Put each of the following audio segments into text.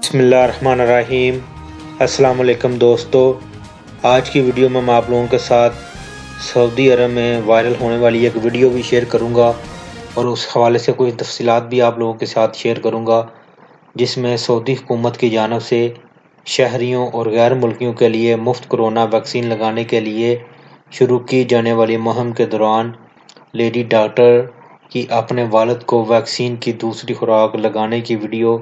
बिस्मिल्लाहिर्रहमानिर्रहीम। अस्सलाम वालेकुम दोस्तों, आज की वीडियो में मैं आप लोगों के साथ सऊदी अरब में वायरल होने वाली एक वीडियो भी शेयर करूंगा और उस हवाले से कुछ तफसीलात भी आप लोगों के साथ शेयर करूंगा, जिसमें सऊदी हुकूमत की जानिब से शहरियों और गैर मुल्कियों के लिए मुफ्त कोरोना वैक्सीन लगाने के लिए शुरू की जाने वाली मुहिम के दौरान लेडी डॉक्टर की अपने वालिद को वैक्सीन की दूसरी खुराक लगाने की वीडियो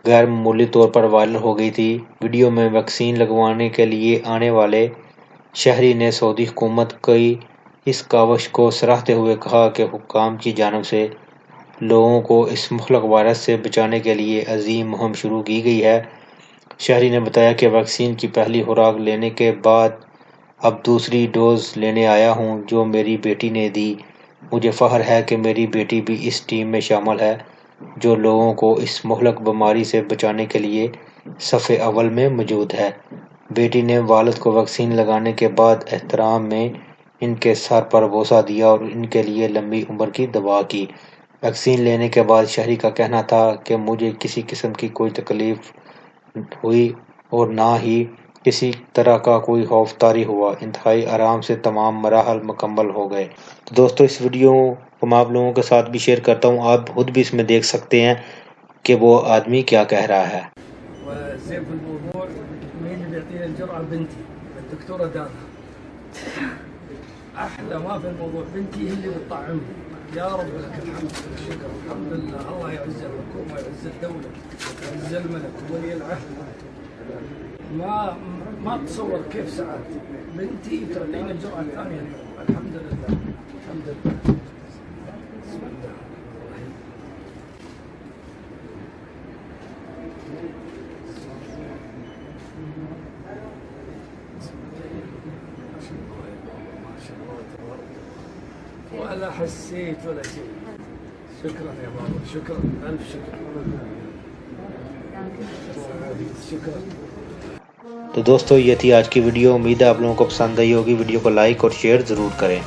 गैर मामूली तौर पर वायरल हो गई थी। वीडियो में वैक्सीन लगवाने के लिए आने वाले शहरी ने सऊदी हुकूमत की इस काविश को सराहते हुए कहा कि हुक्काम की जानिब से लोगों को इस मुहलक वायरस से बचाने के लिए अजीम मुहिम शुरू की गई है। शहरी ने बताया कि वैक्सीन की पहली खुराक लेने के बाद अब दूसरी डोज लेने आया हूं, जो मेरी बेटी ने दी। मुझे फ़ख्र है कि मेरी बेटी भी इस टीम में शामिल है जो लोगों को इस मुहलक बीमारी से बचाने के लिए सफ़े अव्वल में मौजूद है। बेटी ने वालिद को वैक्सीन लगाने के बाद एहतराम में इनके सर पर बोसा दिया और इनके लिए लंबी उम्र की दुआ की। वैक्सीन लेने के बाद शहरी का कहना था कि मुझे किसी किस्म की कोई तकलीफ हुई और ना ही किसी तरह का कोई खौफ तारी हुआ। इंतहाई आराम से तमाम मराहल मुकम्मल हो गए। तो दोस्तों, इस वीडियो को मैं आप लोगों के साथ भी शेयर करता हूँ, आप खुद भी इसमें देख सकते हैं कि वो आदमी क्या कह रहा है। أحلى ما في الموضوع بنتي هي اللي بتطعمني. يا رب لك الحمد والشكر، الحمد لله. الله يعز الحكومة ويعز الدولة ويعز الملك وولي العهد. ما تصور كيف سعادتي. بنتي بتعطيني الجرعة الثانية اليوم. الحمد لله الحمد لله. بسم الله الرحمن الرحيم. ولا حسيت ولا شيء. شكرا يا بابا، شكرا ألف شكر. شكرا. तो दोस्तों, ये थी आज की वीडियो। उम्मीद है आप लोगों को पसंद आई होगी। वीडियो को लाइक और शेयर ज़रूर करें।